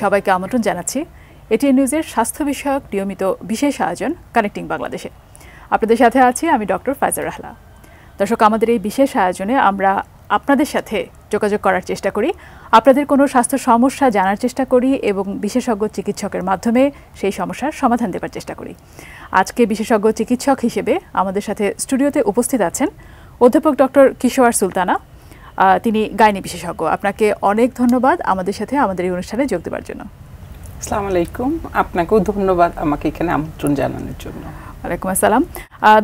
সবাইকে আমন্ত্রণ জানাচ্ছি এটিএন নিউজের স্বাস্থ্য বিষয়ক নিয়মিত বিশেষ আয়োজন কানেক্টিং বাংলাদেশে। আপনাদের সাথে আছি আমি ডক্টর ফাইজা রাহলা। দর্শক, আমাদের এই বিশেষ আয়োজনে আমরা আপনাদের সাথে যোগাযোগ করার চেষ্টা করি, আপনাদের কোনো স্বাস্থ্য সমস্যা জানার চেষ্টা করি এবং বিশেষজ্ঞ চিকিৎসকের মাধ্যমে সেই সমস্যার সমাধান দেওয়ার চেষ্টা করি। আজকে বিশেষজ্ঞ চিকিৎসক হিসেবে আমাদের সাথে স্টুডিওতে উপস্থিত আছেন অধ্যাপক ডক্টর কিশোয়ার সুলতানা। তিনি গাইনি বিশেষজ্ঞ। আপনাকে অনেক ধন্যবাদ আমাদের সাথে আমাদের এই অনুষ্ঠানে যোগ দেওয়ার জন্য। আসসালামু আলাইকুম। আপনাকেও ধন্যবাদ আমাকে এখানে আমন্ত্রণ জানানোর জন্য। ওয়ালাইকুম আসসালাম।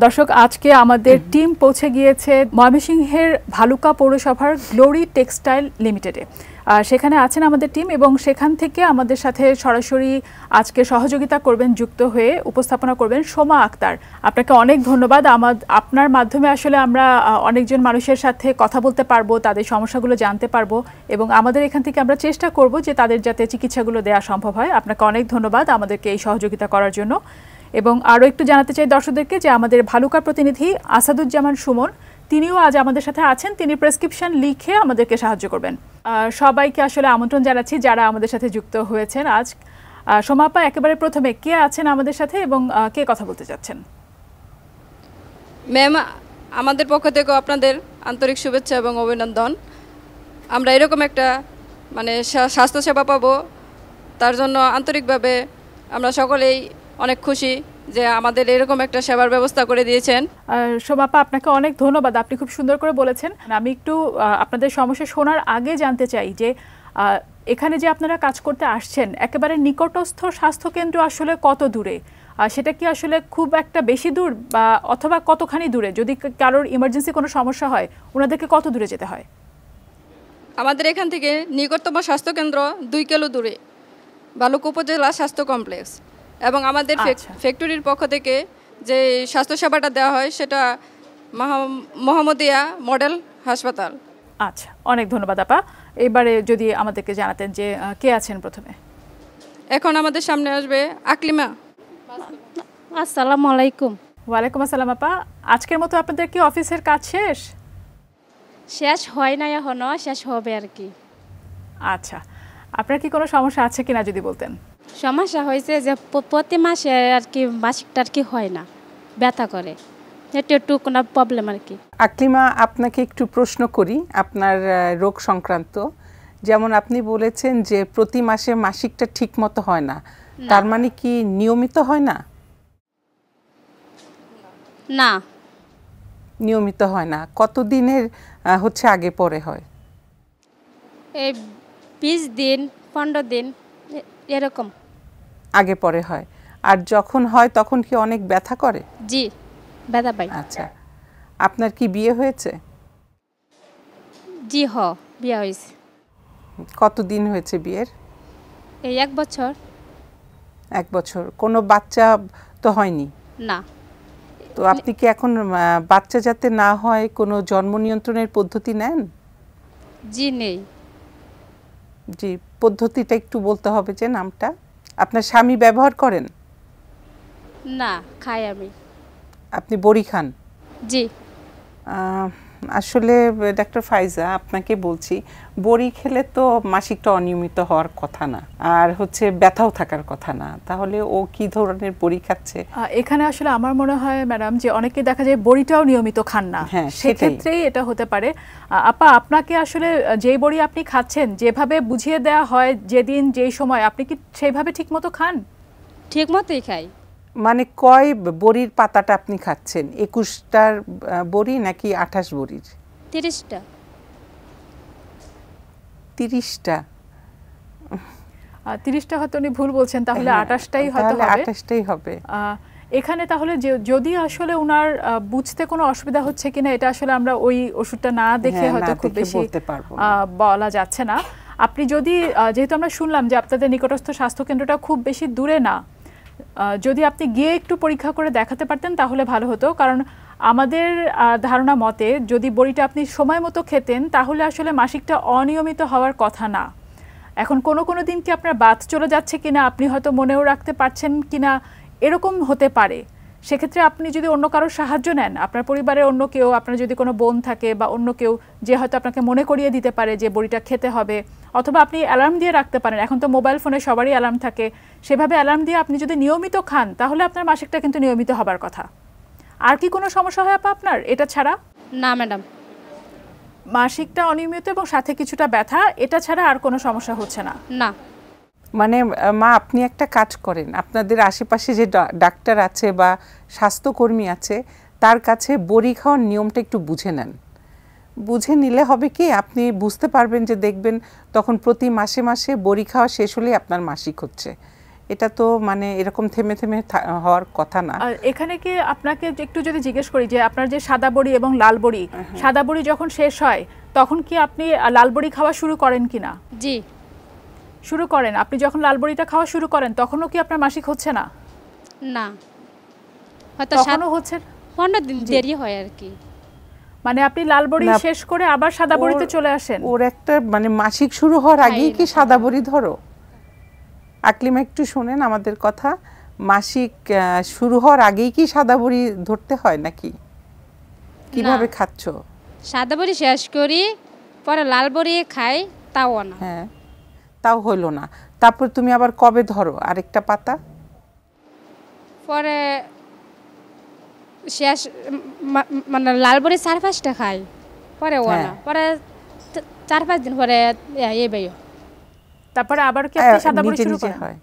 দর্শক, আজকে আমাদের টিম পৌঁছে গিয়েছে ময়মনসিংহের ভালুকা পৌরসভার গ্লোরি টেক্সটাইল লিমিটেডে। সেখানে আছেন আমাদের টিম এবং সেখান থেকে আমাদের সাথে সরাসরি আজকে সহযোগিতা করবেন, যুক্ত হয়ে উপস্থাপনা করবেন সোমা আক্তার। আপনাকে অনেক ধন্যবাদ। আপনার মাধ্যমে আসলে আমরা অনেকজন মানুষের সাথে কথা বলতে পারবো, তাদের সমস্যাগুলো জানতে পারবো এবং আমাদের এখান থেকে আমরা চেষ্টা করব যে তাদের যাতে চিকিৎসাগুলো দেওয়া সম্ভব হয়। আপনাকে অনেক ধন্যবাদ আমাদেরকে এই সহযোগিতা করার জন্য। এবং আরও একটু জানাতে চাই দর্শকদেরকে যে আমাদের ভালুকার প্রতিনিধি আসাদুজ্জামান সুমন, তিনিও আজ আমাদের সাথে আছেন। তিনি প্রেসক্রিপশন লিখে আমাদেরকে সাহায্য করবেন। সবাইকে আসলে আমন্ত্রণ জানাচ্ছি যারা আমাদের সাথে যুক্ত হয়েছেন আজ। সোমাপা, একেবারে প্রথমে কে আছেন আমাদের সাথে এবং কে কথা বলতে চাচ্ছেন? ম্যাম, আমাদের পক্ষ থেকে আপনাদের আন্তরিক শুভেচ্ছা এবং অভিনন্দন। আমরা এরকম একটা স্বাস্থ্যসেবা পাবো, তার জন্য আন্তরিকভাবে আমরা সকলেই অনেক খুশি যে আমাদের এরকম একটা সেবার ব্যবস্থা করে দিয়েছেন। সোমাপা, আপনাকে অনেক ধন্যবাদ। আপনি খুব সুন্দর করে বলেছেন। আমি একটু আপনাদের সমস্যা শোনার আগে জানতে চাই যে এখানে যে আপনারা কাজ করতে আসছেন, একেবারে নিকটস্থ স্বাস্থ্যকেন্দ্র আসলে কত দূরে? সেটা কি আসলে খুব একটা বেশি দূর বা অথবা কতখানি দূরে? যদি কারোর ইমার্জেন্সি কোনো সমস্যা হয়, ওনাদেরকে কত দূরে যেতে হয়? আমাদের এখান থেকে নিকটতম স্বাস্থ্যকেন্দ্র 2 কিলো দূরে, ভালুকা উপজেলা স্বাস্থ্য কমপ্লেক্স। এবং আমাদের ফ্যাক্টরির পক্ষ থেকে যে স্বাস্থ্যসেবাটা দেওয়া হয় সেটা মোহাম্মদিয়া মডেল হাসপাতাল। আচ্ছা, অনেক ধন্যবাদ আপা। এবারে যদি আমাদেরকে জানাতেন যে কে আছেন প্রথমে? এখন আমাদের সামনে আসবে আকলিমা। আসসালামু আলাইকুম। ওয়ালাইকুম আসসালাম আপা। আজকের মতো আপনাদের কি অফিসের কাজ শেষ? শেষ হয় না, এখনো শেষ হবে আর কি। আচ্ছা, আপনার কি কোনো সমস্যা আছে কিনা যদি বলতেন? সমস্যা হয়েছে যে প্রতি মাসে আর কি মাসিকটা আর কি হয় না, ব্যথা করে, এটা একটু কোনো প্রবলেম আর কি। আকলিমা, আপনাকে একটু প্রশ্ন করি আপনার রোগ সংক্রান্ত। যেমন আপনি বলেছেন যে প্রতি মাসে মাসিকটা ঠিক মতো হয় না, তার মানে কি নিয়মিত হয় না? না, নিয়মিত হয় না। কতদিনের হচ্ছে আগে পরে হয়? এই 20 দিন 15 দিন এরকম আগে পরে হয়। আর যখন হয় তখন কি অনেক ব্যথা করে? জি, ব্যথা পাই। আচ্ছা, আপনার কি বিয়ে হয়েছে? জি, বিয়ে হয়েছে। কতদিন হয়েছে বিয়ের? এই 1 বছর। 1 বছর। কোনো বাচ্চা তো হয়নি? না। তো আপনি কি এখন বাচ্চা যাতে না হয় কোনো জন্ম নিয়ন্ত্রণের পদ্ধতি নেন? জি, নেই। জি, পদ্ধতিটা একটু বলতে হবে যে নামটা। আপনার স্বামী ব্যবহার করেন? না, খাই আমি। আপনি বড়ি খান? জি। আসলে ডাক্তার ফাইজা, আপনাকে বলছি, বড়ি খেলে তো মাসিকটা অনিয়মিত হওয়ার কথা না, আর হচ্ছে ব্যথাও থাকার কথা না। তাহলে ও কি ধরনের বড়ি খাচ্ছে? এখানে আসলে আমার মনে হয় ম্যাডাম যে অনেকে দেখা যায় বড়িটাও নিয়মিত খান না, সেক্ষেত্রেই এটা হতে পারে। আপা, আপনাকে আসলে যেই বড়ি আপনি খাচ্ছেন, যেভাবে বুঝিয়ে দেওয়া হয় যেদিন যেই সময়, আপনি কি সেইভাবে ঠিক মতো খান? ঠিক মতোই খাই। মানে কয় বড়ির পাতাটা আপনি খাচ্ছেন? 21টার বড়ি নাকি 28 বড়ির? 30টা। 30টা? 30টা হয়তো উনি ভুল বলছেন, তাহলে 28টাই হয়তো হবে। 28টাই হবে। এখানে তাহলে যদি আসলে ওনার বুঝতে কোনো অসুবিধা হচ্ছে কিনা, এটা আসলে আমরা ওই ওষুধটা না দেখে হয়তো খুব বেশি বলা যাচ্ছে না। আপনি যদি, যেহেতু আমরা শুনলাম যে আপনাদের নিকটস্থ স্বাস্থ্যকেন্দ্রটা খুব বেশি দূরে না, যদি আপনি গিয়ে একটু পরীক্ষা করে দেখাতে পারতেন তাহলে ভালো হতো। কারণ আমাদের ধারণা মতে যদি বড়িটা আপনি সময় মতো খেতেন তাহলে আসলে মাসিকটা অনিয়মিত হওয়ার কথা না। এখন কোনো দিন কি আপনার বাত চলে যাচ্ছে কিনা, আপনি হয়তো মনেও রাখতে পারছেন কিনা, এরকম হতে পারে। সেক্ষেত্রে আপনি যদি অন্য কারোর সাহায্য নেন, আপনার পরিবারের অন্য কেউ, আপনার যদি কোনো বোন থাকে বা অন্য কেউ যে হয়তো আপনাকে মনে করিয়ে দিতে পারে যে বড়িটা খেতে হবে, অথবা আপনি অ্যালার্ম দিয়ে রাখতে পারেন, এখন তো মোবাইল ফোনে সবারই অ্যালার্ম থাকে, সেভাবে অ্যালার্ম দিয়ে আপনি যদি নিয়মিত খান তাহলে আপনার মাসিকটা কিন্তু নিয়মিত হবার কথা। আর কি কোনো সমস্যা হয় আপা আপনার এটা ছাড়া? না ম্যাডাম, মাসিকটা অনিয়মিত এবং সাথে কিছুটা ব্যথা, এটা ছাড়া আর কোনো সমস্যা হচ্ছে না? না। মানে মা, আপনি একটা কাজ করেন, আপনাদের আশেপাশে যে ডাক্তার আছে বা স্বাস্থ্যকর্মী আছে তার কাছে বড়ি খাওয়ার নিয়মটা একটু বুঝে নেন। বুঝে নিলে হবে কি, আপনি বুঝতে পারবেন যে দেখবেন তখন প্রতি মাসে মাসে বড়ি খাওয়া শেষ হলেই আপনার মাসিক হচ্ছে। এটা তো মানে এরকম থেমে থেমে হওয়ার কথা না। এখানে কি আপনাকে একটু যদি জিজ্ঞেস করি যে আপনার যে সাদা বড়ি এবং লাল বড়ি, সাদা বড়ি যখন শেষ হয় তখন কি আপনি লাল বড়ি খাওয়া শুরু করেন কিনা? জি শুরু করেন। আপনি যখন লাল বড়িটা খাওয়া শুরু করেন তখনও কি আপনার মাসিক হচ্ছে না? না, হয়তো তখনও হচ্ছে 15 দিন দেরি হয় আর কি। মানে আপনি লাল বড়ি শেষ করে আবার সাদা বড়িতে চলে আসেন? ওর একটা মানে মাসিক শুরু হওয়ার আগেই কি সাদা বড়ি ধরো? আকলিমা একটু শোনেন আমাদের কথা, মাসিক শুরু হওয়ার আগেই কি সাদা বড়ি ধরতে হয় নাকি কিভাবে খাচ্ছ? সাদা বড়ি শেষ করি, পরে লাল বড়ি খাই, তাও না। হ্যাঁ, তাও হলো না। তারপর তুমি আবার কবে ধরো আরেকটা পাতা? পরে শেষ মানে লাল বড়ি 4-5টা খাই, পরে ও না, পরে 4-5 দিন পরে এই বাইও। তারপরে আবার কি আপনি সাদা বড়ি শুরু করেন? হয়।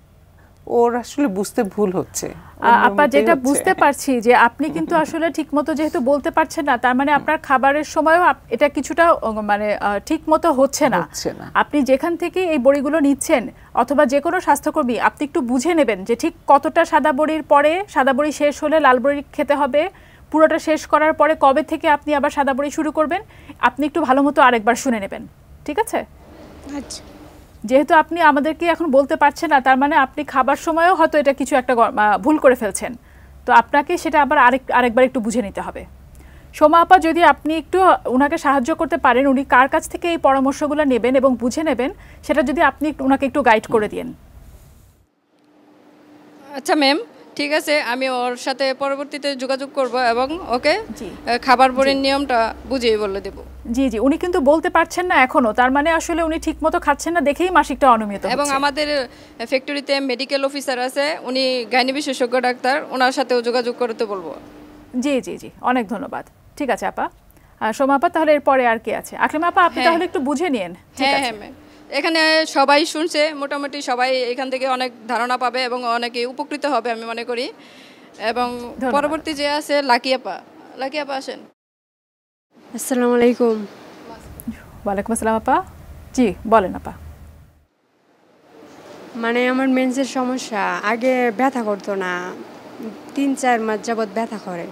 ওর আসলে বুঝতে ভুল হচ্ছে। আপা যেটা বুঝতে পারছি যে আপনি কিন্তু আসলে ঠিকমতো যেহেতু বলতে পারছেন না, তার মানে আপনার খাবারের সময়ও এটা কিছুটা মানে ঠিকমতো হচ্ছে না। আপনি যেখান থেকে এই বড়িগুলো নিচ্ছেন অথবা যে কোনো স্বাস্থ্যকর্মী, আপনি একটু বুঝে নেবেন যে ঠিক কতটা সাদা বড়ির পরে সাদা বড়ি শেষ হলে লাল বড়ি খেতে হবে, পুরোটা শেষ করার পরে কবে থেকে আপনি আবার সাদা বড়ি শুরু করবেন, আপনি একটু ভালো মতো আরেকবার শুনে নেবেন, ঠিক আছে? আচ্ছা। যেহেতু আপনি আমাদেরকে এখন বলতে পারছেন না, তার মানে আপনি খাবার সময়ও হয়তো এটা কিছু একটা ভুল করে ফেলছেন, তো আপনাকে সেটা আবার আরেকবার একটু বুঝে নিতে হবে। সোমা আপা, যদি আপনি একটু ওনাকে সাহায্য করতে পারেন, উনি কার কাছ থেকে এই পরামর্শগুলো নেবেন এবং বুঝে নেবেন, সেটা যদি আপনি ওনাকে একটু গাইড করে দিন। আচ্ছা ম্যাম, ঠিক আছে, আমি ওর সাথে পরবর্তীতে যোগাযোগ করব এবং ওকে খাবার বড়ির নিয়মটা বুঝিয়ে বলে দেব। জি জি, উনি কিন্তু বলতে পারছেন না এখনো, তার মানে আসলে উনি ঠিকমতো খাচ্ছেন না দেখেই মাসিকটা অনিয়মিত হচ্ছে। এবং আমাদের ফ্যাক্টরিতে মেডিকেল অফিসার আছে, উনি গাইনি বিশেষজ্ঞ ডাক্তার, ওনার সাথেও যোগাযোগ করতে বলবো। জি জি জি, অনেক ধন্যবাদ। ঠিক আছে আপা। সোমা আপা, তাহলে এরপরে আর কি আছে? আকলিমা আপা, আপনি তাহলে একটু বুঝে নিন। হ্যাঁ হ্যাঁ ম্যাম, এখানে সবাই শুনছে, মোটামুটি সবাই এখান থেকে অনেক ধারণা পাবে এবং অনেকে উপকৃত হবে আমি মনে করি। এবং পরবর্তী যে আছে লাকি আপা, লাকি আপা আসেন। আসসালামু আলাইকুম। ওয়ালাইকুম আসসালাম আপা। জি বলেন আপা। মানে আমার মেন্সের সমস্যা, আগে ব্যথা করতো না, 3-4 মাস যাবত ব্যথা করে।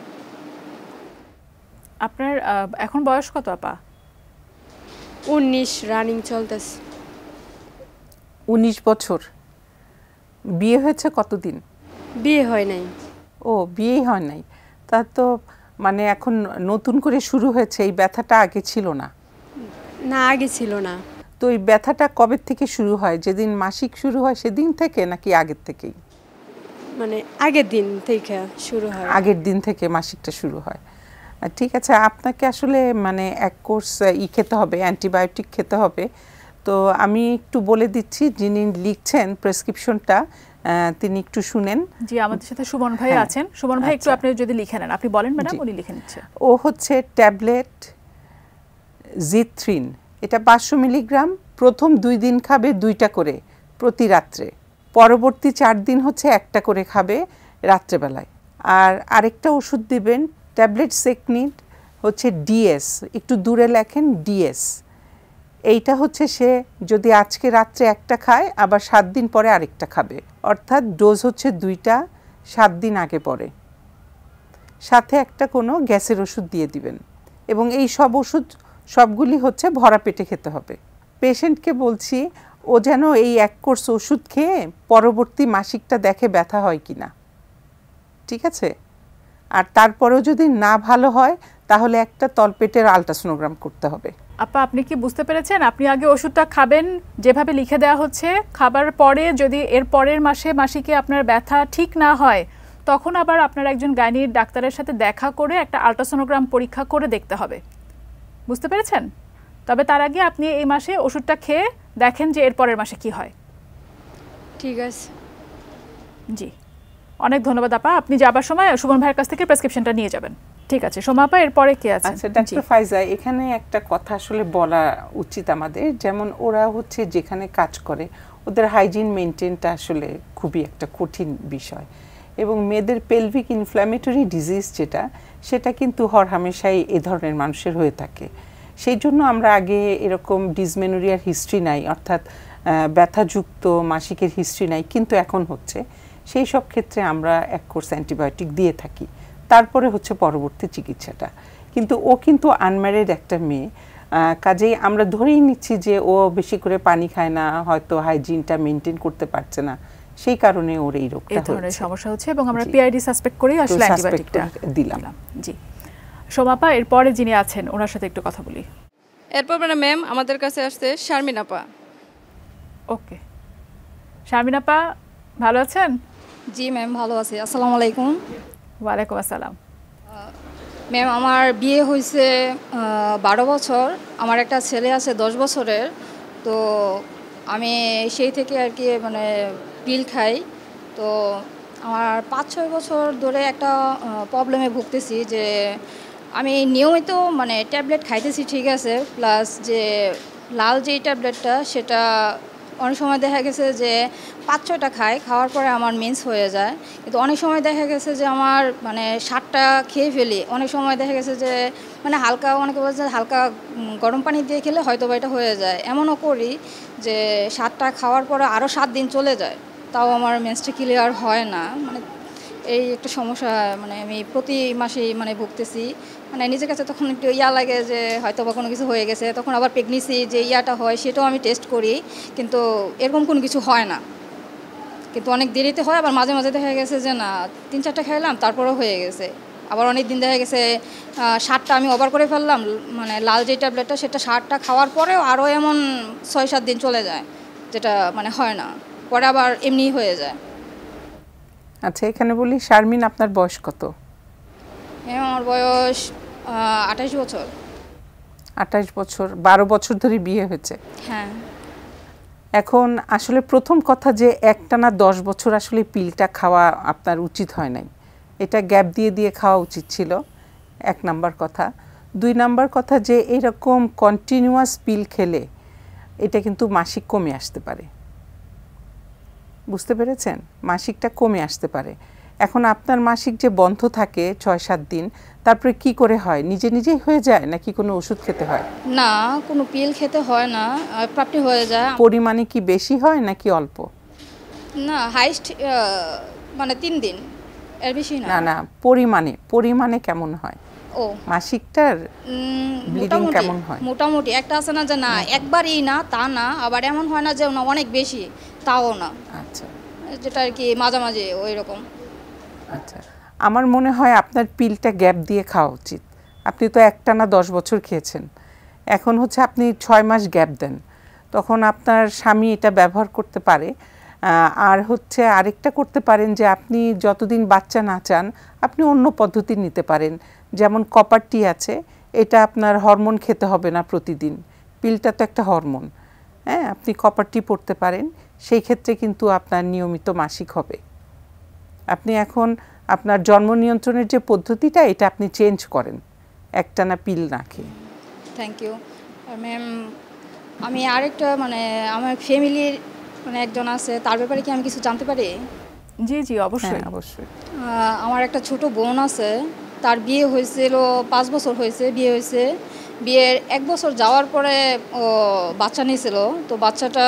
আপনার এখন বয়স কত আপা? 19 রানিং চলতেছে। 19 বছর। বিয়ে হয়েছে কতদিন? বিয়ে হয় নাই। ও, বিয়েই হয় নাই। তা তো মানে এখন নতুন করে শুরু হয়েছে, এই ব্যথাটা আগে ছিল না? না, আগে ছিল না। তো এই ব্যথাটা কবে থেকে শুরু হয়? যেদিন মাসিক শুরু হয় সেদিন থেকে নাকি আগের থেকেই? মানে আগের দিন থেকে শুরু হয়। আগের দিন থেকে মাসিকটা শুরু হয়। ঠিক আছে, আপনাকে আসলে মানে এক কোর্স খেতে হবে, অ্যান্টিবায়োটিক খেতে হবে। তো আমি একটু বলে দিচ্ছি, যিনি লিখছেন প্রেসক্রিপশনটা তিনি একটু শুনেন। জি, আমাদের সাথে সুমন ভাই আছেন। সুমন ভাই, একটু আপনি যদি লিখে নেন। আপনি বলেন ম্যাডাম, উনি লিখে নিচ্ছে। ও হচ্ছে ট্যাবলেট জিথ্রিন, এটা 500 মিলিগ্রাম, প্রথম 2 দিন খাবে 2টা করে প্রতি রাত্রে, পরবর্তী 4 দিন হচ্ছে 1টা করে খাবে রাত্রেবেলায়। আর আরেকটা ওষুধ দিবেন ট্যাবলেট সেকনিড, হচ্ছে ডিএস, একটু দূরে লেখেন ডিএস। এইটা হচ্ছে সে যদি আজকে রাত্রে একটা খায় আবার 7 দিন পরে আরেকটা খাবে, অর্থাৎ ডোজ হচ্ছে 2টা 7 দিন আগে পরে। সাথে একটা কোনো গ্যাসের ওষুধ দিয়ে দিবেন এবং এই সব ওষুধ সবগুলি হচ্ছে ভরা পেটে খেতে হবে। পেশেন্টকে বলছি ও যেন এই 1 কোর্স ওষুধ খেয়ে পরবর্তী মাসিকটা দেখে ব্যথা হয় কিনা, ঠিক আছে? আর তারপরেও যদি না ভালো হয় তাহলে একটা তলপেটের আলট্রাসোনোগ্রাম করতে হবে। আপা, আপনি কি বুঝতে পেরেছেন? আপনি আগে ওষুধটা খাবেন যেভাবে লিখে দেওয়া হচ্ছে, খাবার পরে যদি এর পরের মাসে মাসিকে আপনার ব্যথা ঠিক না হয় তখন আবার আপনার একজন গাইনির ডাক্তারের সাথে দেখা করে একটা আল্ট্রাসোনোগ্রাম পরীক্ষা করে দেখতে হবে, বুঝতে পেরেছেন? তবে তার আগে আপনি এই মাসে ওষুধটা খেয়ে দেখেন যে এর পরের মাসে কি হয়। ঠিক আছে। জি, অনেক ধন্যবাদ আপা। আপনি যাবার সময় সুমন ভাইয়ের কাছ থেকে প্রেসক্রিপশনটা নিয়ে যাবেন। ঠিক আছে সোমা আপা, এরপরে কে আছে? আচ্ছা ডাক্তার ফাইজা, এখানে একটা কথা আসলে বলা উচিত আমাদের, যেমন ওরা হচ্ছে যেখানে কাজ করে ওদের হাইজিন মেনটেনটা আসলে খুবই একটা কঠিন বিষয়, এবং মেয়েদের পেলভিক ইনফ্ল্যামেটরি ডিজিজ যেটা, সেটা কিন্তু হরহামেশাই এ ধরনের মানুষের হয়ে থাকে। সেই জন্য আমরা আগে এরকম ডিসমেনোরিয়ার হিস্ট্রি নাই, অর্থাৎ ব্যথাযুক্ত মাসিকের হিস্ট্রি নাই, কিন্তু এখন হচ্ছে, সেই সব ক্ষেত্রে আমরা এক কোর্স অ্যান্টিবায়োটিক দিয়ে থাকি, তারপরে হচ্ছে পরবর্তী চিকিৎসাটা। কিন্তু ও কিন্তু আনম্যারিড একটা মেয়ে, কাজেই আমরা ধরেই নিচ্ছি যে ও বেশি করে পানি খায় না, হয়তো হাইজিনটা মেনটেন করতে পারছে না, সেই কারণে ওর এই রোগটা হচ্ছে, এই ধরনের সমস্যা হচ্ছে, এবং আমরা পিআইডি সাসপেক্ট করেই আসলে অ্যান্টিবায়োটিকটা দিলাম। জি সোমা আপা, এরপরে যিনি আছেন ওনার সাথে একটু কথা বলি। এরপর মানে ম্যাম আমাদের কাছে আসছে শারমিন আপা। ওকে, শারমিন আপা ভালো আছেন? জি ম্যাম ভালো আছি। আসসালামু আলাইকুম। ওয়ালাইকুম আসসালাম। ম্যাম আমার বিয়ে হয়েছে 12 বছর, আমার একটা ছেলে আছে 10 বছরের। তো আমি সেই থেকে আর কি মানে পিল খাই। তো আমার 5-6 বছর ধরে একটা প্রবলেমে ভুগতেছি, যে আমি নিয়মিত মানে ট্যাবলেট খাইতেছি ঠিক আছে, প্লাস যে লাল যেই ট্যাবলেটটা সেটা অনেক সময় দেখা গেছে যে 5-6টা খাই, খাওয়ার পরে আমার মেন্স হয়ে যায়। কিন্তু অনেক সময় দেখা গেছে যে আমার মানে 7টা খেয়ে ফেলি, অনেক সময় দেখা গেছে যে মানে হালকা, অনেকে বলছে হালকা গরম পানি দিয়ে খেলে হয়তো বা এটা হয়ে যায়। এমনও করি যে 7টা খাওয়ার পরে আরও 7 দিন চলে যায়, তাও আমার মেন্সটা ক্লিয়ার হয় না। মানে এই একটা সমস্যা মানে আমি প্রতি মাসেই মানে ভুগতেছি। মানে নিজের কাছে তখন একটু লাগে যে হয়তো বা কোনো কিছু হয়ে গেছে। তখন আবার প্রেগনেন্সি যে হয় সেটাও আমি টেস্ট করি, কিন্তু এরকম কোনো কিছু হয় না, কিন্তু অনেক দেরিতে হয়। আবার মাঝে মাঝে দেখা গেছে যে না 3-4টা খাইলাম তারপরেও হয়ে গেছে। আবার অনেক দিন দেখা গেছে 7টা আমি ওভার করে ফেললাম, মানে লাল যে ট্যাবলেটটা সেটা 7টা খাওয়ার পরেও আরও এমন 6-7 দিন চলে যায়, যেটা মানে হয় না, পরে আবার এমনি হয়ে যায়। আচ্ছা এখানে বলি শারমিন, আপনার বয়স কত? হ্যাঁ আমার বয়স 28 বছর। 28 বছর, 12 বছর ধরে বিয়ে হয়েছে। হ্যাঁ। এখন আসলে প্রথম কথা যে একটানা 10 বছর আসলে পিলটা খাওয়া আপনার উচিত হয় নাই, এটা গ্যাপ দিয়ে দিয়ে খাওয়া উচিত ছিল, 1 নাম্বার কথা। 2 নাম্বার কথা যে এরকম কন্টিনিউয়াস পিল খেলে এটা কিন্তু মাসিক কমে আসতে পারে, বুঝতে পেরেছেন? মাসিকটা কমে আসতে পারে। এখন আপনার মাসিক যে বন্ধ থাকে 6-7 দিন, তারপরে কি করে হয়? নিজে নিজেই হয়ে যায় নাকি কোনো ওষুধ খেতে হয়? না, কোনো পিল খেতে হয় না, প্রাপ্তি হয়ে যায়। পরিমাণে কি বেশি হয় নাকি অল্প? না হাইস্ট মানে 3 দিন, এর বেশি না। না না, পরিমাণে কেমন হয়? ও মাসিকটার ব্লিডিং কেমন হয়? মোটামুটি একটা আছে না যে না একবারই না তা না, আবার এমন হয় না যে না অনেক বেশি তাও না। আচ্ছা, যেটা আর কি মাঝামাঝি ওই রকম। আচ্ছা, আমার মনে হয় আপনার পিলটা গ্যাপ দিয়ে খাওয়া উচিত। আপনি তো একটানা 10 বছর খেয়েছেন, এখন হচ্ছে আপনি 6 মাস গ্যাপ দেন, তখন আপনার স্বামী এটা ব্যবহার করতে পারে। আর হচ্ছে আরেকটা করতে পারেন যে আপনি যতদিন বাচ্চা না চান আপনি অন্য পদ্ধতি নিতে পারেন, যেমন কপার টি আছে, এটা আপনার হরমোন খেতে হবে না প্রতিদিন, পিলটা তো একটা হরমোন। হ্যাঁ, আপনি কপার টি পড়তে পারেন, সেই ক্ষেত্রে কিন্তু আপনার নিয়মিত মাসিক হবে। আপনি এখন আপনার জন্ম নিয়ন্ত্রণের যে পদ্ধতিটা এটা আপনি চেঞ্জ করেন, একটানা পিল না খেয়ে। Thank you ma'am. আমি আরেকটা মানে আমার ফ্যামিলির মানে একজন আছে, তার ব্যাপারে কি আমি কিছু জানতে পারি? জি জি অবশ্যই অবশ্যই। আমার একটা ছোট বোন আছে, তার বিয়ে হয়েছিল 5 বছর হয়েছে বিয়ে হয়েছে। বিয়ের 1 বছর যাওয়ার পরে ও বাচ্চা নিয়েছিল। তো বাচ্চাটা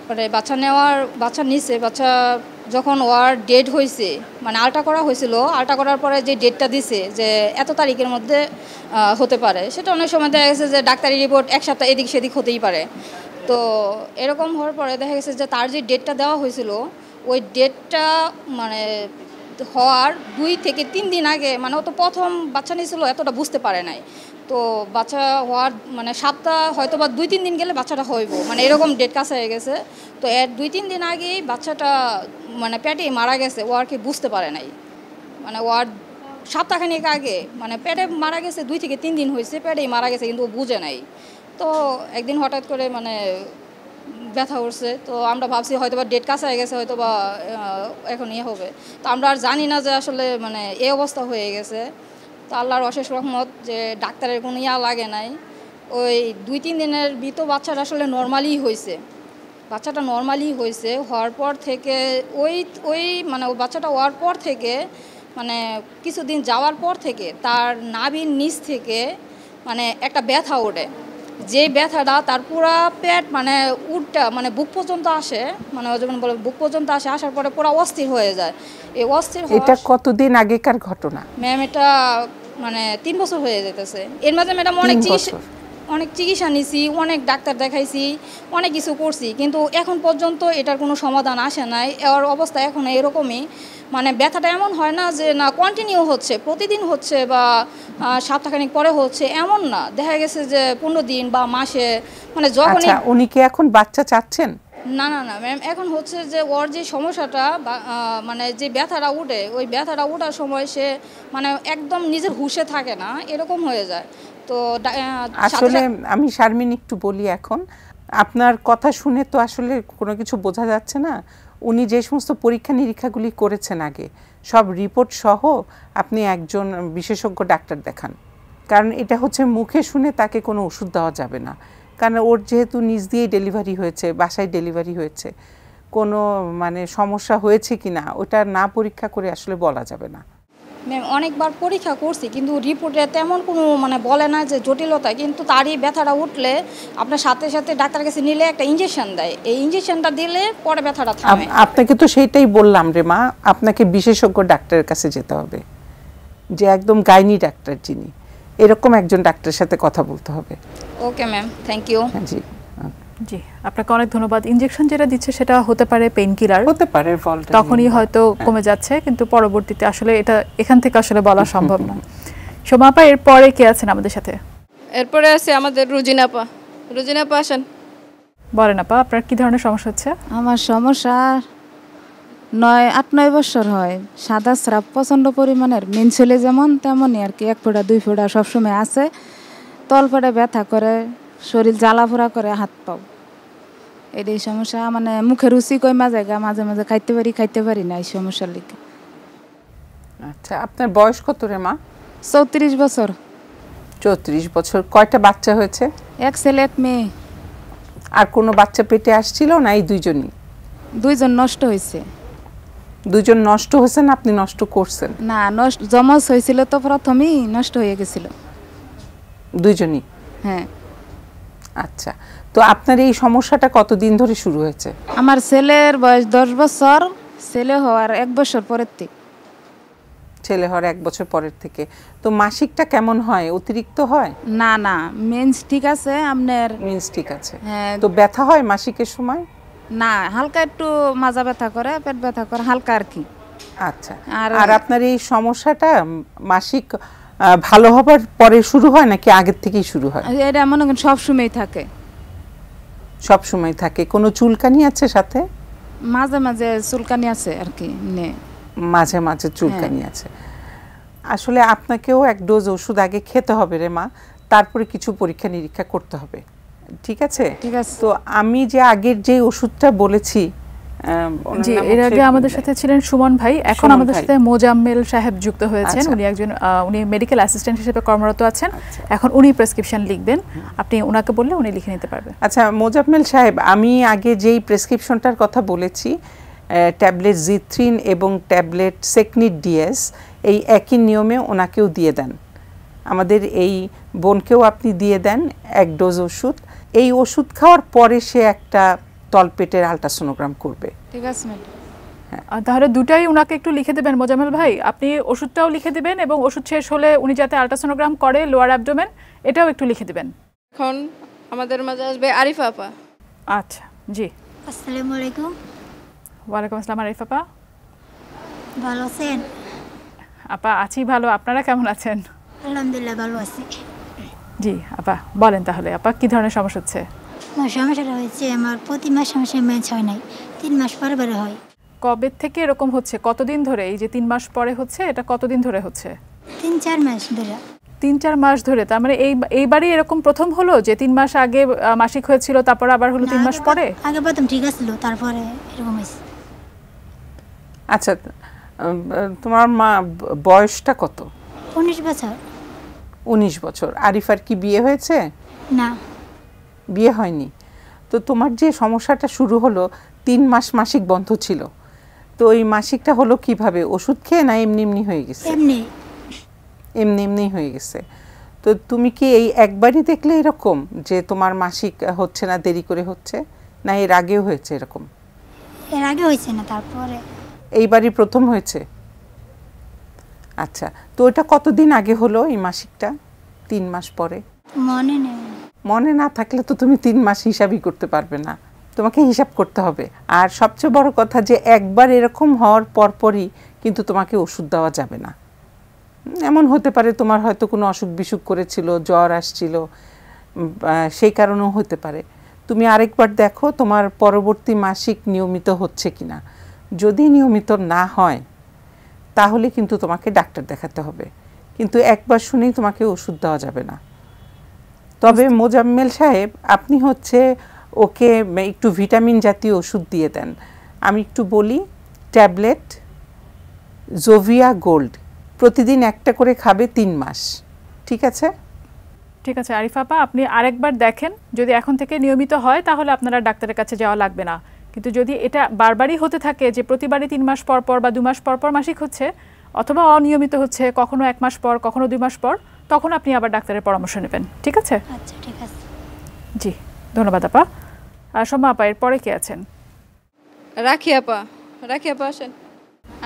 মানে বাচ্চা নিছে, বাচ্চা যখন ওর ডেট হয়েছে মানে আলট্রা করা হয়েছিল, আলট্রা করার পরে যে ডেটটা দিছে যে এত তারিখের মধ্যে হতে পারে, সেটা অনেক সময় দেখা গেছে যে ডাক্তারি রিপোর্ট 1 সপ্তাহ এদিক সেদিক হতেই পারে। তো এরকম হওয়ার পরে দেখা গেছে যে তার যে ডেটটা দেওয়া হয়েছিল ওই ডেটটা মানে হওয়ার 2 থেকে 3 দিন আগে, মানে ও তো প্রথম বাচ্চা নিয়েছিল, এতটা বুঝতে পারে নাই। তো বাচ্চা হওয়ার মানে সপ্তাহ হয়তো বা 2-3 দিন গেলে বাচ্চাটা হইব, মানে এরকম ডেট কাছে হয়ে গেছে। তো এর 2-3 দিন আগেই বাচ্চাটা মানে পেটে মারা গেছে, ও আর কি বুঝতে পারে নাই। মানে ও আর সপ্তাহখানেক আগে মানে পেটে মারা গেছে, 2 থেকে 3 দিন হয়েছে পেটেই মারা গেছে, কিন্তু ও বুঝে নাই। তো একদিন হঠাৎ করে মানে ব্যথা উঠছে, তো আমরা ভাবছি হয়তো বা ডেট কাছে হয়ে গেছে, হয়তো বা এখন হবে। তো আমরা আর জানি না যে আসলে মানে এই অবস্থা হয়ে গেছে। তো আল্লাহর অশেষ রহমত যে ডাক্তারের কোনো লাগে নাই। ওই 2-3 দিনের ভিতর বাচ্চাটা আসলে নর্মালি হয়েছে। বাচ্চাটা নর্মালি হয়েছে, হওয়ার পর থেকে ওই মানে ও বাচ্চাটা হওয়ার পর থেকে মানে কিছুদিন যাওয়ার পর থেকে তার নাভির নিচ থেকে মানে একটা ব্যথা ওঠে, যে ব্যথাটা তার পুরা পেট মানে উঠটা মানে বুক পর্যন্ত আসে, মানে যখন বলে বুক পর্যন্ত আসে, আসার পরে পুরো অস্থির হয়ে যায়। এই অস্থির এটা কতদিন আগেকার ঘটনা ম্যাম? এটা মানে 3 বছর হয়ে যেতেছে। এর মাঝে ম্যাডাম অনেক চিকিৎসা নিছি, অনেক ডাক্তার দেখাইছি, অনেক কিছু করছি, কিন্তু এখন পর্যন্ত এটার কোনো সমাধান আসে নাই। এর অবস্থা এখন এরকমই, মানে ব্যথাটা এমন হয় না যে না কন্টিনিউ হচ্ছে, প্রতিদিন হচ্ছে বা সপ্তাহখানেক পরে হচ্ছে, এমন না। দেখা গেছে যে 15 দিন বা মাসে মানে যখন। আচ্ছা, উনি কি এখন বাচ্চা চাচ্ছেন? না না না ম্যাম, এখন হচ্ছে যে ওর যে সমস্যাটা মানে যে ব্যথাটা উঠে, ওই ব্যথাটা ওঠার সময় সে মানে একদম নিজের হুঁশে থাকে না, এরকম হয়ে যায়। তো আসলে আমি শারমিন একটু বলি, এখন আপনার কথা শুনে তো আসলে কোনো কিছু বোঝা যাচ্ছে না। উনি যে সমস্ত পরীক্ষা নিরীক্ষাগুলি করেছেন আগে, সব রিপোর্ট সহ আপনি একজন বিশেষজ্ঞ ডাক্তার দেখান, কারণ এটা হচ্ছে মুখে শুনে তাকে কোনো ওষুধ দেওয়া যাবে না। কারণ ওর যেহেতু নিজ দিয়েই ডেলিভারি হয়েছে, বাসায় ডেলিভারি হয়েছে, কোনো মানে সমস্যা হয়েছে কি না ওটা না পরীক্ষা করে আসলে বলা যাবে না। ম্যাম অনেকবার পরীক্ষা করছি, কিন্তু রিপোর্টে তেমন কোনো মানে বলে না যে জটিলতা, কিন্তু তারই ব্যথাটা উঠলে আপনার সাথে সাথে ডাক্তারের কাছে নিলে একটা ইনজেকশন দেয়, এই ইনজেকশনটা দিলে পরে ব্যথাটা থামে। আপনাকে তো সেইটাই বললাম রে মা, আপনাকে বিশেষজ্ঞ ডাক্তারের কাছে যেতে হবে, যে একদম গাইনি ডাক্তার যিনি, এরকম একজন ডাক্তারের সাথে কথা বলতে হবে। Okay ma'am, thank you. জি জি, আপনাকে অনেক ধন্যবাদ। ইনজেকশন যেটা দিচ্ছে সেটা হতে পারে পেইন কিলার, হতে পারে, তখনই হয়তো কমে যাচ্ছে, কিন্তু পরবর্তীতে আসলে এটা এখান থেকে আসলে বলা সম্ভব না। সোমা আপা, এরপরে কে আছেন আমাদের সাথে? এরপরে আছে আমাদের রুজিনা আপা। রুজিনা আপা আসেন। বলেন আপা, আপনার কি ধরনের সমস্যা হচ্ছে? আমার সমস্যা 8-9 বছর হয়, সাদা স্রাব প্রচণ্ড পরিমাণের, মেনসুলে যেমন তেমনই আর কি, 1 ফোঁটা 2 ফোঁটা সবসময় আছে, তলপেটে ব্যথা করে, শরীর জ্বালাফোড়া করে, হাত পাও, এটাই সমস্যা। মানে মুখে রুচি কমা জায়গা, মাঝে মাঝে খাইতে পারি না এই সমস্যার লিগে। আচ্ছা, আপনার বয়স কত রে মা? 34 বছর। 34 বছর। কয়টা বাচ্চা হয়েছে? 1 ছেলে 1 মেয়ে। আর কোনো বাচ্চা পেটে আসছিল না? এই দুইজনই? 2 জন নষ্ট হয়েছে। 2 জন নষ্ট হয়েছেন, আপনি নষ্ট করছেন? না, নষ্ট জমজ হয়েছিল তো প্রথমেই নষ্ট হয়ে গেছিল 2জনই। হ্যাঁ। আচ্ছা, তো আপনার এই সমস্যাটা কতদিন ধরে শুরু হয়েছে? আমার ছেলের বয়স 10 বছর, ছেলে হওয়ার 1 বছর পরের থেকে। ছেলে হওয়ার 1 বছর পরের থেকে। তো মাসিকটা কেমন হয়? অতিরিক্ত হয়? না না, মেন্স ঠিক আছে আপনার। মেন্স ঠিক আছে। হ্যাঁ। তো ব্যথা হয় মাসিকের সময়? না, হালকা একটু মাজা ব্যথা করে, পেট ব্যথা করে হালকা আর কি। আচ্ছা, আর আপনার এই সমস্যাটা মাসিক ভালো হবার পরে শুরু হয় নাকি আগের থেকেই শুরু হয়? এটা মনে করেন সব সময় থাকে। সব সময় থাকে। কোনো চুলকানি আছে সাথে? মাঝে মাঝে চুলকানি আছে আর কি, মাঝে মাঝে চুলকানি আছে। আসলে আপনাকেও 1 ডোজ ওষুধ আগে খেতে হবে রে মা, তারপরে কিছু পরীক্ষা নিরীক্ষা করতে হবে, ঠিক আছে? ঠিক আছে। তো আমি যে আগের যে ওষুধটা বলেছি, জি, এর আগে আমাদের সাথে ছিলেন সুমন ভাই, এখন আমাদের সাথে মোজাম্মেল সাহেব যুক্ত হয়েছেন। উনি মেডিকেল অ্যাসিস্ট্যান্ট হিসেবে কর্মরত আছেন। এখন উনি প্রেসক্রিপশন লিখবেন, আপনি ওনাকে বললে উনি লিখে নিতে পারবেন। আচ্ছা মোজাম্মেল সাহেব, আমি আগে যেই প্রেসক্রিপশনটার কথা বলেছি, ট্যাবলেট জিথ্রিন এবং ট্যাবলেট সেকনিড ডিএস, এই একই নিয়মে ওনাকেও দিয়ে দেন। আমাদের এই বোনকেও আপনি দিয়ে দেন 1 ডোজ ওষুধ। এই ওষুধ খাওয়ার পরে সে একটা তলপেটের আলট্রাসোনোগ্রাম করবে। ঠিক আছে ম্যাডাম। তাহলে দুটাই উনাকে একটু লিখে দেবেন মোজাম্মেল ভাই, আপনি ওষুধটাও লিখে দিবেন এবং ওষুধ শেষ হলে উনি যাতে আলট্রাসোনোগ্রাম করে লোয়ার অ্যাবডোমেন, এটাও একটু লিখে দিবেন। এখন আমাদের মাঝে আসবে আরিফা আপা। আচ্ছা, জি। আসসালামু আলাইকুম। ওয়ালাইকুম আসসালাম আরিফা আপা। ভালো আছেন? আপা আছি ভালো, আপনারা কেমন আছেন? আলহামদুলিল্লাহ ভালো আছি। জি আপা বলেন তাহলে, আপা কি ধরনের সমস্যা হচ্ছে? আমার সমস্যাটা হয়েছে, আমার প্রতি মাসে মাসে মেন্স হয় নাই, 3 মাস পরে পরে হয়। কবে থেকে এরকম হচ্ছে, কতদিন ধরে? এই যে 3 মাস পরে হচ্ছে, এটা কতদিন ধরে হচ্ছে? 3-4 মাস ধরে। 3-4 মাস ধরে। তার মানে এইবারই এরকম প্রথম হলো যে 3 মাস আগে মাসিক হয়েছিল, তারপর আবার হলো 3 মাস পরে? আগে প্রথম ঠিক আছিল, তারপরে এরকম হয়েছে। আচ্ছা, তোমার মা বয়সটা কত? 19 বছর। 19 বছর। আরিফার কি বিয়ে হয়েছে? না, বিয়ে হয়নি। তো তোমার যে সমস্যাটা শুরু হলো, 3 মাস মাসিক বন্ধ ছিল, তো এই মাসিকটা হলো কিভাবে? ওষুধ খেয়ে না এমনি এমনি হয়ে গেছে? এমনি এমনি হয়ে গেছে। তো তুমি কি এই একবারই দেখলে এরকম যে তোমার মাসিক হচ্ছে না, দেরি করে হচ্ছে, না এর আগেও হয়েছে এরকম? এর আগে হয়েছে না, তারপরে এইবারই প্রথম হয়েছে? আচ্ছা, তো এটা কতদিন আগে হলো এই মাসিকটা? 3 মাস পরে? মনে নেই। মনে না থাকলে তো তুমি 3 মাস হিসাবই করতে পারবে না, তোমাকে হিসাব করতে হবে। আর সবচেয়ে বড় কথা যে একবার এরকম হওয়ার পরপরই কিন্তু তোমাকে ওষুধ দেওয়া যাবে না। এমন হতে পারে তোমার হয়তো কোনো অসুখ বিসুখ করেছিল, জ্বর আসছিল, সেই কারণেও হতে পারে। তুমি আরেকবার দেখো তোমার পরবর্তী মাসিক নিয়মিত হচ্ছে কিনা। যদি নিয়মিত না হয় তাহলে কিন্তু তোমাকে ডাক্তার দেখাতে হবে, কিন্তু একবার শুনেই তোমাকে ওষুধ দেওয়া যাবে না। তবে মোজাম্মেল সাহেব, আপনি হচ্ছে ওকে একটু ভিটামিন জাতীয় ওষুধ দিয়ে দেন। আমি একটু বলি, ট্যাবলেট জোভিয়া গোল্ড প্রতিদিন একটা করে খাবে 3 মাস। ঠিক আছে? ঠিক আছে আরিফা আপা, আপনি আরেকবার দেখেন, যদি এখন থেকে নিয়মিত হয় তাহলে আপনারা ডাক্তারের কাছে যাওয়া লাগবে না। কিন্তু যদি এটা বারবারই হতে থাকে যে প্রতিবারই 3 মাস পর পর বা 2 মাস পর পর মাসিক হচ্ছে, অথবা অনিয়মিত হচ্ছে, কখনো 1 মাস পর কখনো 2 মাস পর, তখন আপনি আবার ডাক্তারের পরামর্শ নেবেন। ঠিক আছে? আচ্ছা, ঠিক আছে। জি, ধন্যবাদ আপা। আর সোমা আপা, এরপরে কে আছেন? রাখি আপা আসেন।